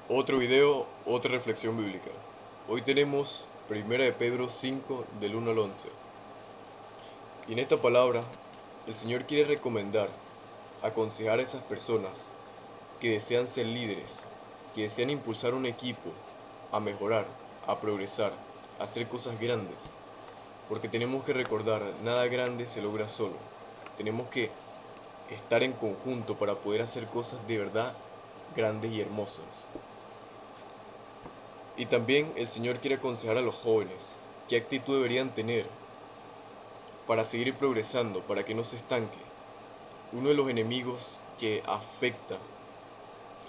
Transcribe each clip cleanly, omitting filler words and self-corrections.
Otro video, otra reflexión bíblica. Hoy tenemos Primera de Pedro 5 del 1 al 11. Y en esta palabra, el Señor quiere recomendar, aconsejar a esas personas que desean ser líderes, que desean impulsar un equipo a mejorar, a progresar, a hacer cosas grandes. Porque tenemos que recordar, nada grande se logra solo. Tenemos que estar en conjunto para poder hacer cosas de verdad grandes y hermosas. Y también el Señor quiere aconsejar a los jóvenes qué actitud deberían tener para seguir progresando, para que no se estanque. Uno de los enemigos que afecta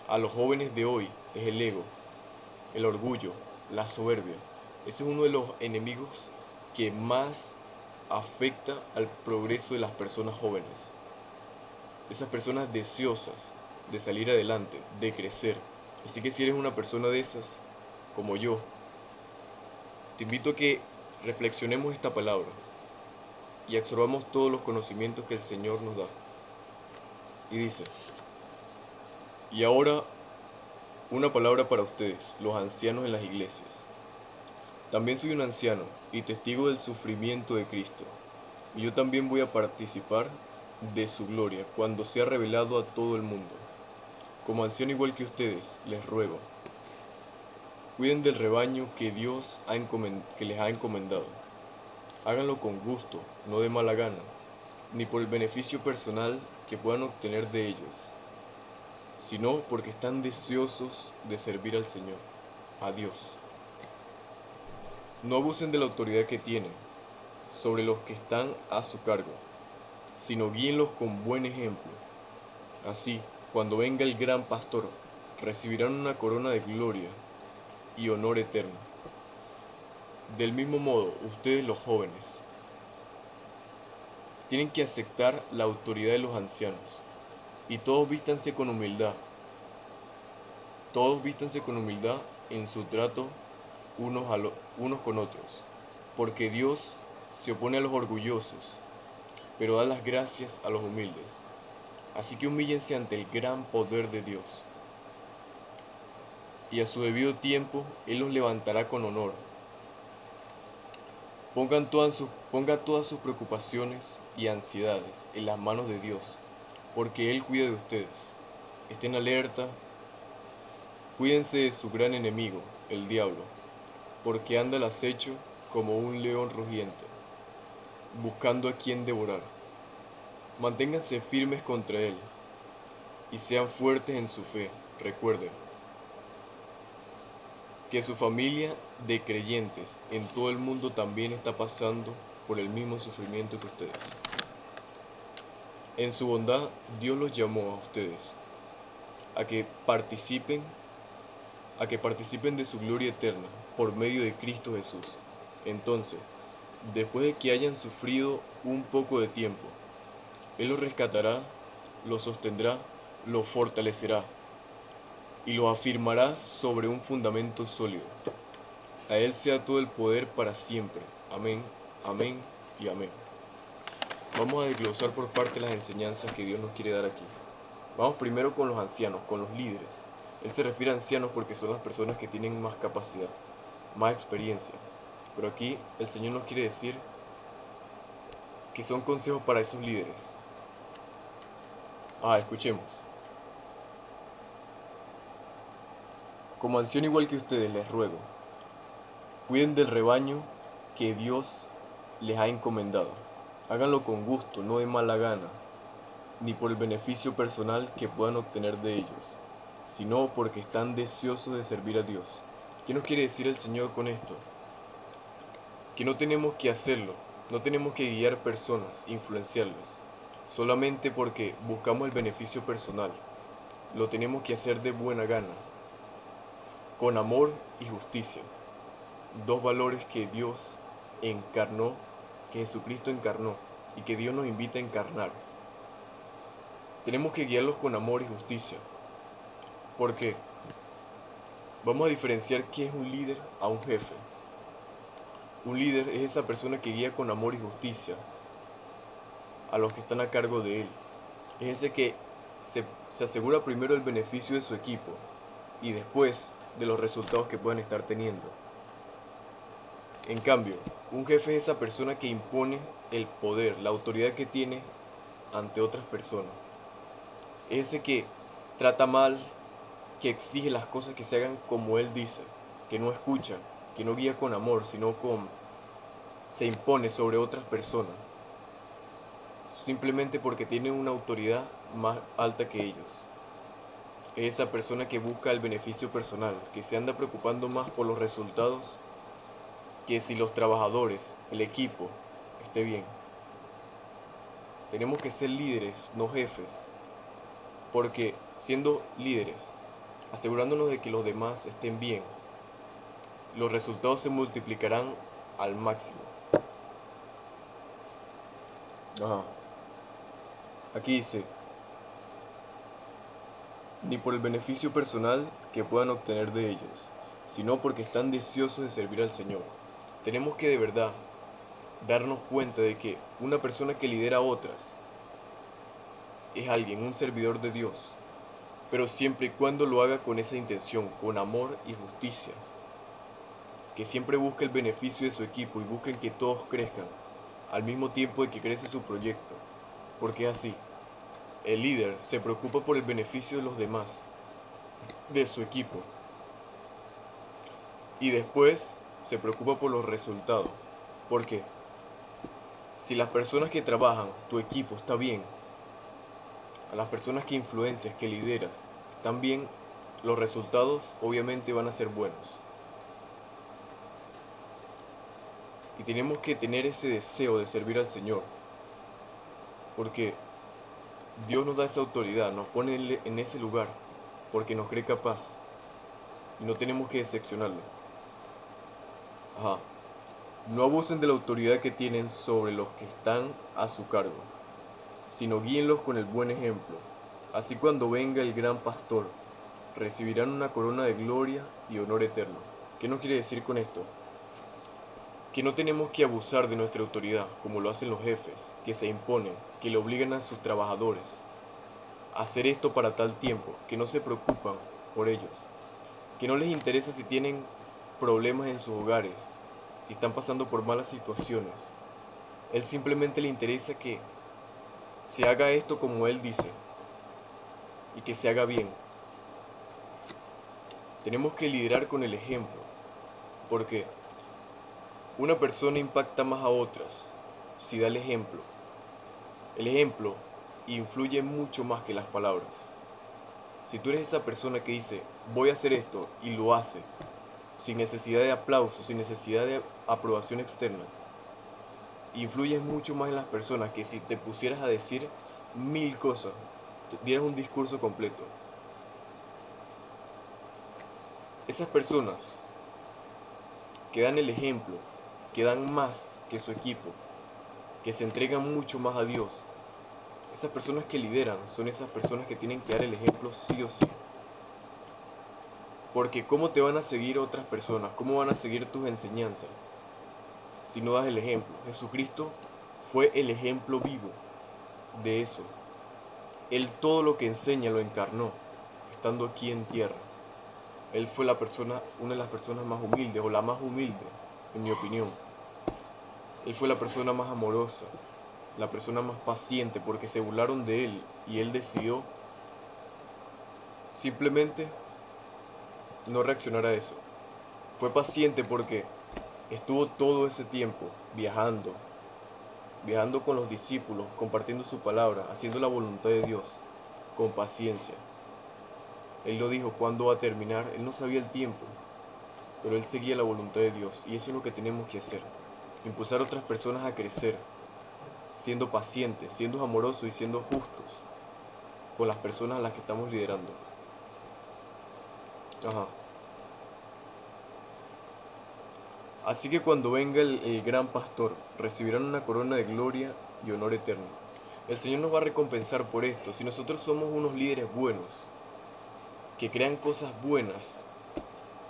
a los jóvenes de hoy es el ego, el orgullo, la soberbia. Ese es uno de los enemigos que más afecta al progreso de las personas jóvenes. Esas personas deseosas de salir adelante, de crecer. Así que si eres una persona de esas, como yo, te invito a que reflexionemos esta palabra y absorbamos todos los conocimientos que el Señor nos da. Y dice, y ahora una palabra para ustedes, los ancianos en las iglesias. También soy un anciano y testigo del sufrimiento de Cristo, y yo también voy a participar de su gloria cuando sea revelado a todo el mundo. Como anciano igual que ustedes, les ruego, cuiden del rebaño que Dios que les ha encomendado. Háganlo con gusto, no de mala gana, ni por el beneficio personal que puedan obtener de ellos, sino porque están deseosos de servir al Señor, a Dios. No abusen de la autoridad que tienen sobre los que están a su cargo, sino guíenlos con buen ejemplo. Así, cuando venga el gran pastor, recibirán una corona de gloria y honor eterno. Del mismo modo, ustedes los jóvenes tienen que aceptar la autoridad de los ancianos, y todos vístanse con humildad en su trato unos con otros, porque Dios se opone a los orgullosos, pero da las gracias a los humildes. Así que humíllense ante el gran poder de Dios, y a su debido tiempo Él los levantará con honor. Ponga todas sus preocupaciones y ansiedades en las manos de Dios, porque Él cuida de ustedes. Estén alerta, cuídense de su gran enemigo, el diablo, porque anda al acecho como un león rugiente, buscando a quien devorar. Manténganse firmes contra él y sean fuertes en su fe. Recuerden que su familia de creyentes en todo el mundo también está pasando por el mismo sufrimiento que ustedes. En su bondad, Dios los llamó a ustedes a que participen, a que participen de su gloria eterna por medio de Cristo Jesús. Entonces, después de que hayan sufrido un poco de tiempo, Él los rescatará, los sostendrá, los fortalecerá y los afirmará sobre un fundamento sólido. A Él sea todo el poder para siempre. Amén, amén y amén. Vamos a desglosar por parte las enseñanzas que Dios nos quiere dar aquí. Vamos primero con los ancianos, con los líderes. Él se refiere a ancianos porque son las personas que tienen más capacidad, más experiencia. Pero aquí el Señor nos quiere decir que son consejos para esos líderes. Escuchemos. Como anciano igual que ustedes les ruego, cuiden del rebaño que Dios les ha encomendado. Háganlo con gusto, no de mala gana, ni por el beneficio personal que puedan obtener de ellos, sino porque están deseosos de servir a Dios. ¿Qué nos quiere decir el Señor con esto? Que no tenemos que hacerlo, no tenemos que guiar personas, influenciarlas, solamente porque buscamos el beneficio personal. Lo tenemos que hacer de buena gana, con amor y justicia, dos valores que Dios encarnó, que Jesucristo encarnó y que Dios nos invita a encarnar. Tenemos que guiarlos con amor y justicia, porque vamos a diferenciar qué es un líder a un jefe. Un líder es esa persona que guía con amor y justicia a los que están a cargo de él. Es ese que se asegura primero el beneficio de su equipo y después de los resultados que puedan estar teniendo. En cambio, un jefe es esa persona que impone el poder, la autoridad que tiene ante otras personas. Es ese que trata mal, que exige las cosas que se hagan como él dice, que no escucha, que no guía con amor, sino se impone sobre otras personas, simplemente porque tiene una autoridad más alta que ellos. Es esa persona que busca el beneficio personal, que se anda preocupando más por los resultados que si los trabajadores, el equipo, esté bien. Tenemos que ser líderes, no jefes, porque siendo líderes, asegurándonos de que los demás estén bien, los resultados se multiplicarán al máximo. Ajá. Aquí dice, ni por el beneficio personal que puedan obtener de ellos, sino porque están deseosos de servir al Señor. Tenemos que de verdad darnos cuenta de que una persona que lidera a otras es alguien, un servidor de Dios, pero siempre y cuando lo haga con esa intención, con amor y justicia, que siempre busque el beneficio de su equipo y busquen que todos crezcan, al mismo tiempo de que crece su proyecto, porque es así. El líder se preocupa por el beneficio de los demás, de su equipo, y después se preocupa por los resultados, porque si las personas que trabajan, tu equipo está bien, a las personas que influencias, que lideras, están bien, los resultados obviamente van a ser buenos. Y tenemos que tener ese deseo de servir al Señor, porque Dios nos da esa autoridad, nos pone en ese lugar, porque nos cree capaz, y no tenemos que decepcionarlo. Ajá. No abusen de la autoridad que tienen sobre los que están a su cargo, sino guíenlos con el buen ejemplo. Así cuando venga el gran pastor, recibirán una corona de gloria y honor eterno. ¿Qué nos quiere decir con esto? Que no tenemos que abusar de nuestra autoridad, como lo hacen los jefes, que se imponen, que le obligan a sus trabajadores a hacer esto para tal tiempo, que no se preocupan por ellos, que no les interesa si tienen problemas en sus hogares, si están pasando por malas situaciones. Él simplemente le interesa que se haga esto como él dice y que se haga bien. Tenemos que liderar con el ejemplo, porque una persona impacta más a otras si da el ejemplo. El ejemplo influye mucho más que las palabras. Si tú eres esa persona que dice, voy a hacer esto y lo hace, sin necesidad de aplauso, sin necesidad de aprobación externa, influyes mucho más en las personas que si te pusieras a decir 1000 cosas, dieras un discurso completo. Esas personas que dan el ejemplo, que dan más que su equipo, que se entregan mucho más a Dios, esas personas que lideran son esas personas que tienen que dar el ejemplo sí o sí. Porque ¿cómo te van a seguir otras personas? ¿Cómo van a seguir tus enseñanzas si no das el ejemplo? Jesucristo fue el ejemplo vivo de eso. Él todo lo que enseña lo encarnó, estando aquí en tierra. Él fue una de las personas más humildes, o la más humilde, en mi opinión. Él fue la persona más amorosa, la persona más paciente, porque se burlaron de él y él decidió simplemente no reaccionar a eso. Fue paciente porque estuvo todo ese tiempo viajando con los discípulos, compartiendo su palabra, haciendo la voluntad de Dios, con paciencia. Él lo dijo, ¿cuándo va a terminar? Él no sabía el tiempo, pero él seguía la voluntad de Dios y eso es lo que tenemos que hacer. Impulsar a otras personas a crecer, siendo pacientes, siendo amorosos y siendo justos con las personas a las que estamos liderando. Ajá. Así que cuando venga el gran pastor, recibirán una corona de gloria y honor eterno. El Señor nos va a recompensar por esto. Si nosotros somos unos líderes buenos, que crean cosas buenas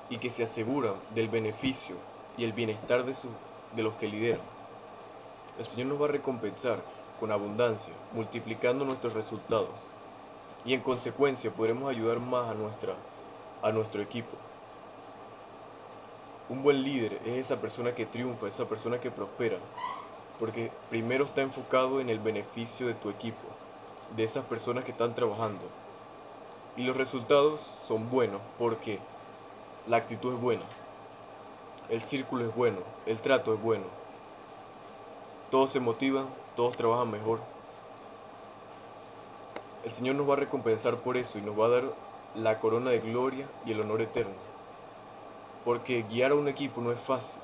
y que se aseguran del beneficio y el bienestar de los que lideran, el Señor nos va a recompensar con abundancia, multiplicando nuestros resultados. Y en consecuencia podremos ayudar más a nuestro equipo. Un buen líder es esa persona que triunfa, esa persona que prospera, porque primero está enfocado en el beneficio de tu equipo, de esas personas que están trabajando. Y los resultados son buenos porque la actitud es buena, el círculo es bueno, el trato es bueno, todos se motivan, todos trabajan mejor. El Señor nos va a recompensar por eso y nos va a dar la corona de gloria y el honor eterno. Porque guiar a un equipo no es fácil.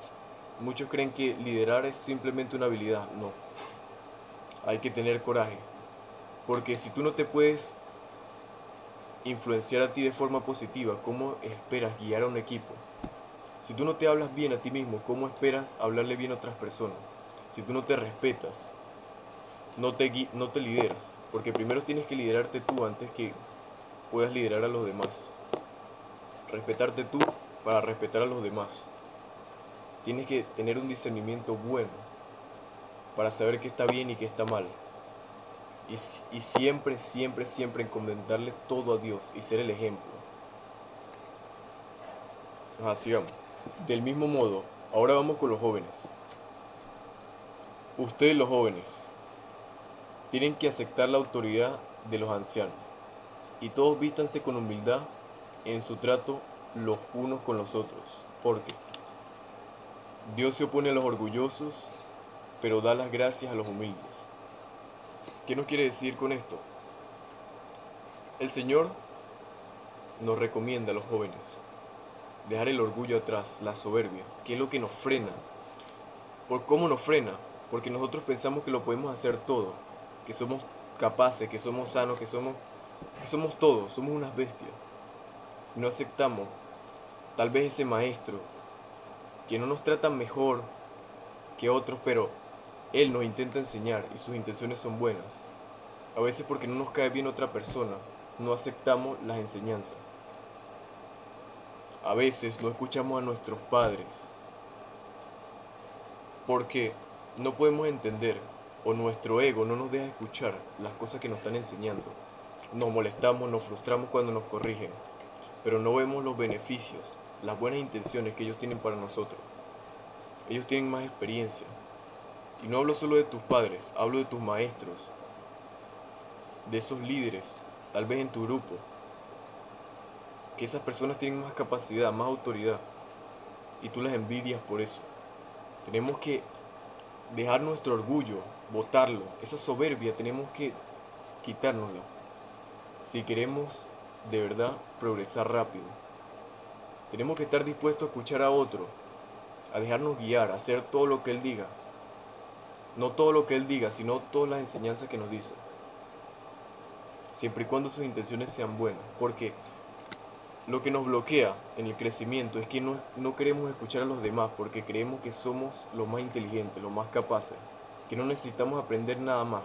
Muchos creen que liderar es simplemente una habilidad. No, hay que tener coraje. Porque si tú no te puedes influenciar a ti de forma positiva, ¿cómo esperas guiar a un equipo? Si tú no te hablas bien a ti mismo, ¿cómo esperas hablarle bien a otras personas? Si tú no te respetas, no te lideras. Porque primero tienes que liderarte tú antes que puedas liderar a los demás. Respetarte tú para respetar a los demás. Tienes que tener un discernimiento bueno para saber qué está bien y qué está mal. Y siempre, siempre, siempre encomendarle todo a Dios y ser el ejemplo. Así vamos. Del mismo modo, ahora vamos con los jóvenes. Ustedes los jóvenes tienen que aceptar la autoridad de los ancianos y todos vístanse con humildad en su trato los unos con los otros, porque Dios se opone a los orgullosos, pero da las gracias a los humildes. ¿Qué nos quiere decir con esto? El Señor nos recomienda a los jóvenes dejar el orgullo atrás, la soberbia, que es lo que nos frena. ¿Por cómo nos frena? Porque nosotros pensamos que lo podemos hacer todo, que somos capaces, que somos sanos, que somos todos, somos unas bestias. No aceptamos tal vez ese maestro que no nos trata mejor que otros, pero él nos intenta enseñar y sus intenciones son buenas. A veces porque no nos cae bien otra persona, no aceptamos las enseñanzas. A veces no escuchamos a nuestros padres porque no podemos entender o nuestro ego no nos deja escuchar las cosas que nos están enseñando. Nos molestamos, nos frustramos cuando nos corrigen, pero no vemos los beneficios, las buenas intenciones que ellos tienen para nosotros. Ellos tienen más experiencia. Y no hablo solo de tus padres, hablo de tus maestros, de esos líderes, tal vez en tu grupo, que esas personas tienen más capacidad, más autoridad, y tú las envidias por eso. Tenemos que dejar nuestro orgullo, botarlo, esa soberbia tenemos que quitárnosla si queremos de verdad progresar rápido. Tenemos que estar dispuestos a escuchar a otro, a dejarnos guiar, a hacer todo lo que él diga. No todo lo que él diga, sino todas las enseñanzas que nos dice. Siempre y cuando sus intenciones sean buenas. Porque lo que nos bloquea en el crecimiento es que no queremos escuchar a los demás porque creemos que somos los más inteligentes, los más capaces, que no necesitamos aprender nada más.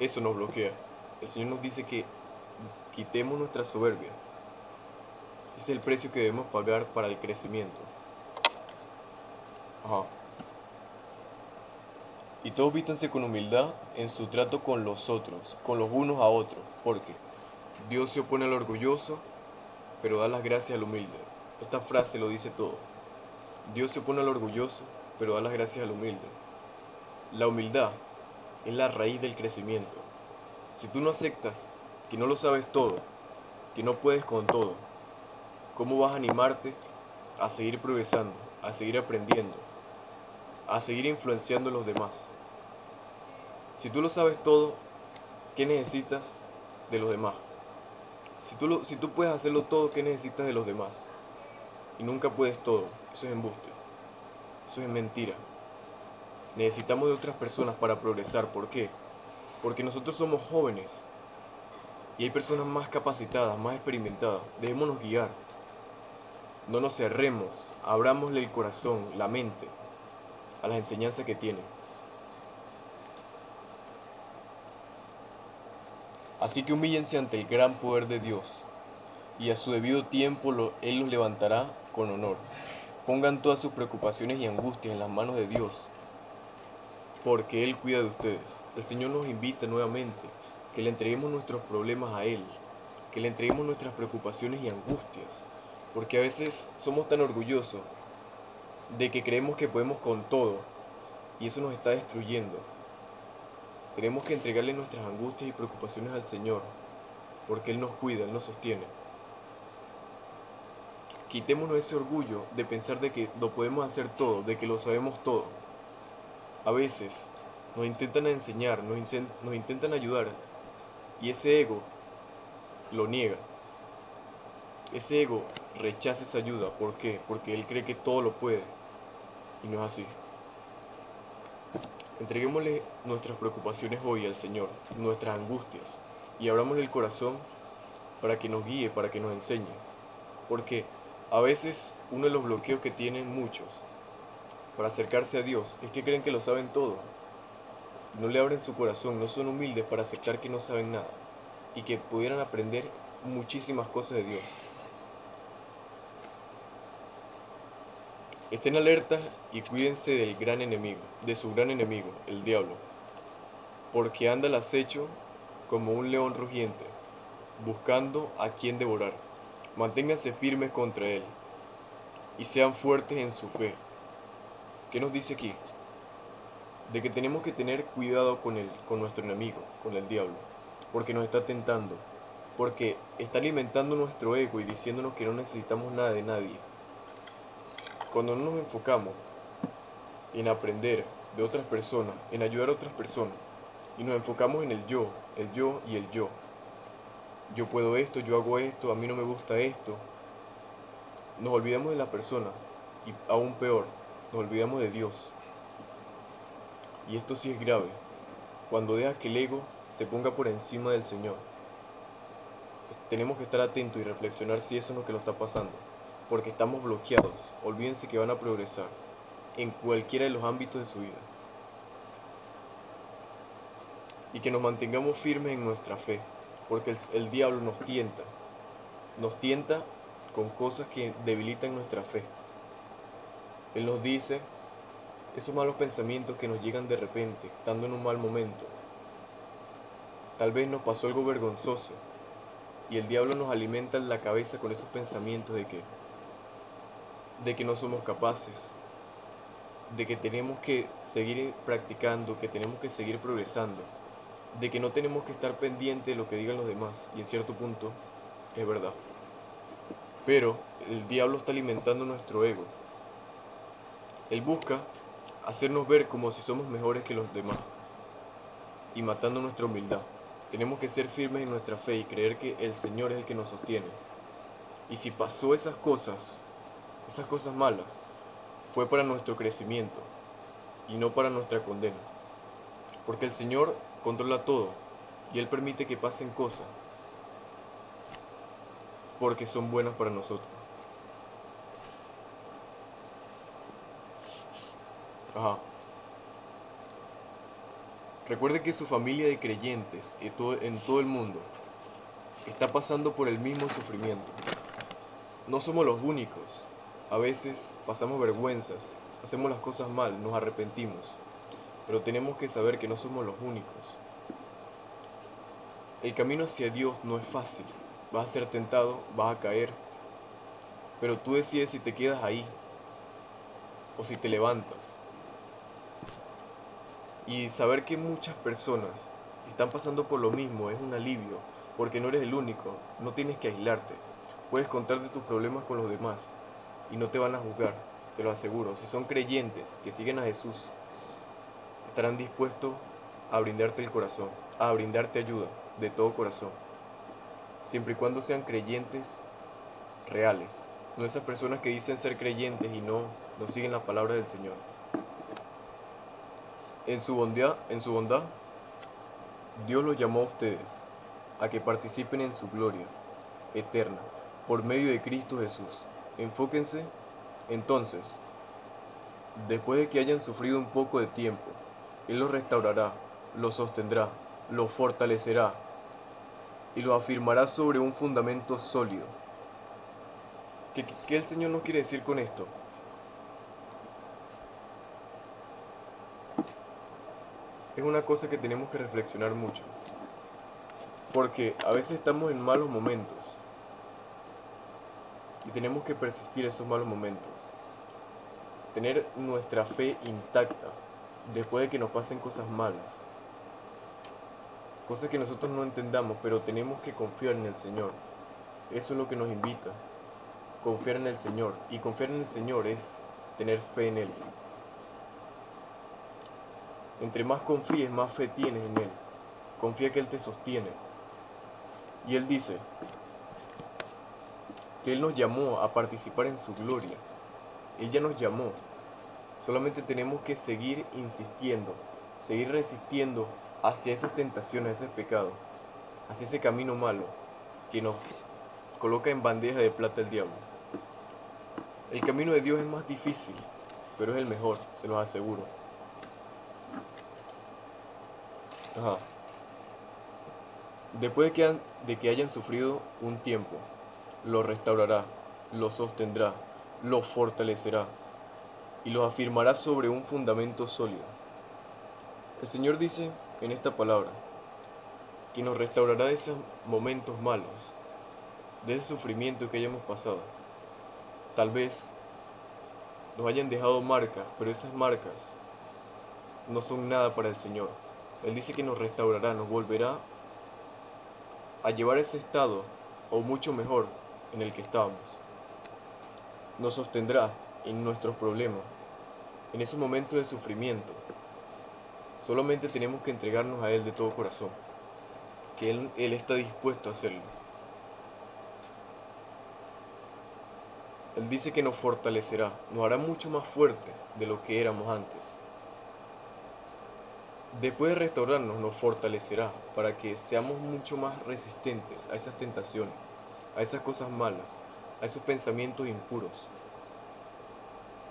Eso nos bloquea. El Señor nos dice que quitemos nuestra soberbia. Ese es el precio que debemos pagar para el crecimiento. Ajá. Y todos vístanse con humildad en su trato con los otros, con los unos a otros, porque Dios se opone al orgulloso, pero da las gracias al humilde. Esta frase lo dice todo. Dios se opone al orgulloso, pero da las gracias al humilde. La humildad es la raíz del crecimiento. Si tú no aceptas que no lo sabes todo, que no puedes con todo, ¿cómo vas a animarte a seguir progresando, a seguir aprendiendo, a seguir influenciando a los demás? Si tú lo sabes todo, ¿qué necesitas de los demás? Si tú puedes hacerlo todo, ¿qué necesitas de los demás? Y nunca puedes todo. Eso es embuste. Eso es mentira. Necesitamos de otras personas para progresar. ¿Por qué? Porque nosotros somos jóvenes y hay personas más capacitadas, más experimentadas. Dejémonos guiar. No nos cerremos. Abrámosle el corazón, la mente a las enseñanzas que tienen. Así que humíllense ante el gran poder de Dios, y a su debido tiempo Él los levantará con honor. Pongan todas sus preocupaciones y angustias en las manos de Dios, porque Él cuida de ustedes. El Señor nos invita nuevamente que le entreguemos nuestros problemas a Él, que le entreguemos nuestras preocupaciones y angustias, porque a veces somos tan orgullosos de que creemos que podemos con todo y eso nos está destruyendo. Tenemos que entregarle nuestras angustias y preocupaciones al Señor, porque Él nos cuida, Él nos sostiene. Quitémonos ese orgullo de pensar de que lo podemos hacer todo, de que lo sabemos todo. A veces nos intentan enseñar, nos intentan ayudar y ese ego lo niega. Ese ego rechaza esa ayuda. ¿Por qué? Porque él cree que todo lo puede y no es así. Entreguémosle nuestras preocupaciones hoy al Señor, nuestras angustias, y abramosle el corazón para que nos guíe, para que nos enseñe. Porque a veces uno de los bloqueos que tienen muchos para acercarse a Dios es que creen que lo saben todo. No le abren su corazón, no son humildes para aceptar que no saben nada y que pudieran aprender muchísimas cosas de Dios. Estén alertas y cuídense del gran enemigo, de su gran enemigo, el diablo, porque anda al acecho como un león rugiente, buscando a quien devorar. Manténganse firmes contra él y sean fuertes en su fe. ¿Qué nos dice aquí? De que tenemos que tener cuidado con nuestro enemigo, con el diablo, porque nos está tentando, porque está alimentando nuestro ego y diciéndonos que no necesitamos nada de nadie. Cuando no nos enfocamos en aprender de otras personas, en ayudar a otras personas, y nos enfocamos en el yo y el yo. Yo puedo esto, yo hago esto, a mí no me gusta esto. Nos olvidamos de la persona y aún peor, nos olvidamos de Dios. Y esto sí es grave, cuando dejas que el ego se ponga por encima del Señor. Tenemos que estar atentos y reflexionar si eso es lo que nos está pasando, porque estamos bloqueados. Olvídense que van a progresar en cualquiera de los ámbitos de su vida. Y que nos mantengamos firmes en nuestra fe, porque el diablo nos tienta con cosas que debilitan nuestra fe. Él nos dice esos malos pensamientos que nos llegan de repente, estando en un mal momento. Tal vez nos pasó algo vergonzoso y el diablo nos alimenta en la cabeza con esos pensamientos de que no somos capaces, de que tenemos que seguir practicando, que tenemos que seguir progresando, de que no tenemos que estar pendientes de lo que digan los demás, y en cierto punto es verdad. Pero el diablo está alimentando nuestro ego. Él busca hacernos ver como si somos mejores que los demás y matando nuestra humildad. Tenemos que ser firmes en nuestra fe y creer que el Señor es el que nos sostiene. Y si pasó esas cosas malas, fue para nuestro crecimiento y no para nuestra condena. Porque el Señor controla todo y Él permite que pasen cosas porque son buenas para nosotros. Ajá. Recuerde que su familia de creyentes en todo el mundo está pasando por el mismo sufrimiento. No somos los únicos. A veces pasamos vergüenzas, hacemos las cosas mal, nos arrepentimos, pero tenemos que saber que no somos los únicos. El camino hacia Dios no es fácil. Vas a ser tentado, vas a caer, pero tú decides si te quedas ahí o si te levantas. Y saber que muchas personas están pasando por lo mismo es un alivio, porque no eres el único, no tienes que aislarte. Puedes contarte tus problemas con los demás y no te van a juzgar, te lo aseguro. Si son creyentes que siguen a Jesús, estarán dispuestos a brindarte el corazón, a brindarte ayuda de todo corazón, siempre y cuando sean creyentes reales, no esas personas que dicen ser creyentes y no siguen la palabra del Señor. En su bondad, Dios los llamó a ustedes a que participen en su gloria eterna por medio de Cristo Jesús. Enfóquense entonces, después de que hayan sufrido un poco de tiempo, Él los restaurará, los sostendrá, los fortalecerá y los afirmará sobre un fundamento sólido. ¿Qué el Señor nos quiere decir con esto? Es una cosa que tenemos que reflexionar mucho. Porque a veces estamos en malos momentos y tenemos que persistir esos malos momentos. Tener nuestra fe intacta después de que nos pasen cosas malas. Cosas que nosotros no entendamos, pero tenemos que confiar en el Señor. Eso es lo que nos invita. Confiar en el Señor. Y confiar en el Señor es tener fe en Él. Entre más confíes, más fe tienes en Él. Confía que Él te sostiene. Y Él dice que Él nos llamó a participar en su gloria. Él ya nos llamó. Solamente tenemos que seguir insistiendo, seguir resistiendo hacia esas tentaciones, ese pecado, hacia ese camino malo que nos coloca en bandeja de plata el diablo. El camino de Dios es más difícil, pero es el mejor, se los aseguro. Ajá. Después de que hayan sufrido un tiempo, los restaurará, los sostendrá, los fortalecerá y los afirmará sobre un fundamento sólido. El Señor dice en esta palabra que nos restaurará de esos momentos malos, de ese sufrimiento que hayamos pasado. Tal vez nos hayan dejado marcas, pero esas marcas no son nada para el Señor. Él dice que nos restaurará, nos volverá a llevar ese estado, o mucho mejor, en el que estábamos. Nos sostendrá en nuestros problemas, en esos momentos de sufrimiento. Solamente tenemos que entregarnos a Él de todo corazón, que Él está dispuesto a hacerlo. Él dice que nos fortalecerá, nos hará mucho más fuertes de lo que éramos antes. Después de restaurarnos, nos fortalecerá para que seamos mucho más resistentes a esas tentaciones, a esas cosas malas, a esos pensamientos impuros.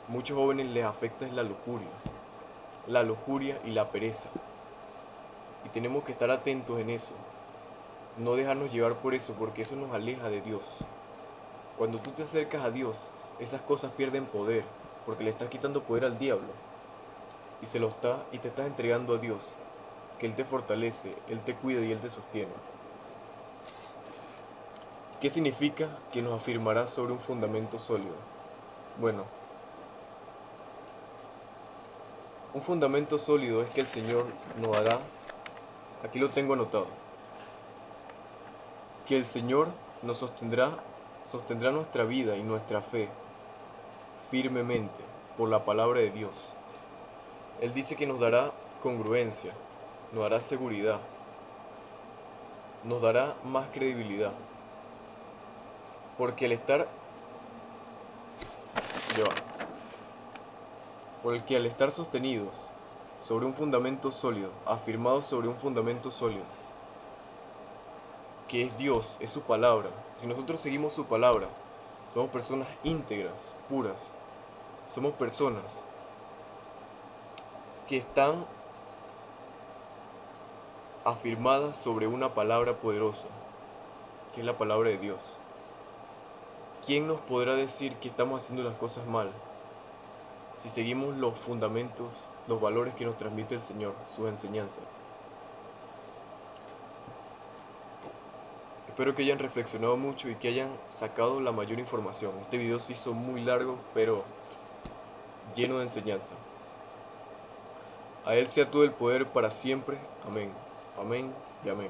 Muchos jóvenes les afecta es la lujuria y la pereza. Y tenemos que estar atentos en eso, no dejarnos llevar por eso, porque eso nos aleja de Dios. Cuando tú te acercas a Dios, esas cosas pierden poder, porque le estás quitando poder al diablo y te estás entregando a Dios, que Él te fortalece, Él te cuida y Él te sostiene. ¿Qué significa que nos afirmará sobre un fundamento sólido? Bueno, un fundamento sólido es que el Señor nos dará, aquí lo tengo anotado, que el Señor nos sostendrá nuestra vida y nuestra fe firmemente por la palabra de Dios. Él dice que nos dará congruencia, nos dará seguridad, nos dará más credibilidad. Porque ya va, porque al estar sostenidos sobre un fundamento sólido, afirmados sobre un fundamento sólido, que es Dios, es su palabra. Si nosotros seguimos su palabra, somos personas íntegras, puras. Somos personas que están afirmadas sobre una palabra poderosa, que es la palabra de Dios. ¿Quién nos podrá decir que estamos haciendo las cosas mal si seguimos los fundamentos, los valores que nos transmite el Señor, sus enseñanzas? Espero que hayan reflexionado mucho y que hayan sacado la mayor información. Este video se hizo muy largo, pero lleno de enseñanza. A Él sea todo el poder para siempre. Amén. Amén y amén.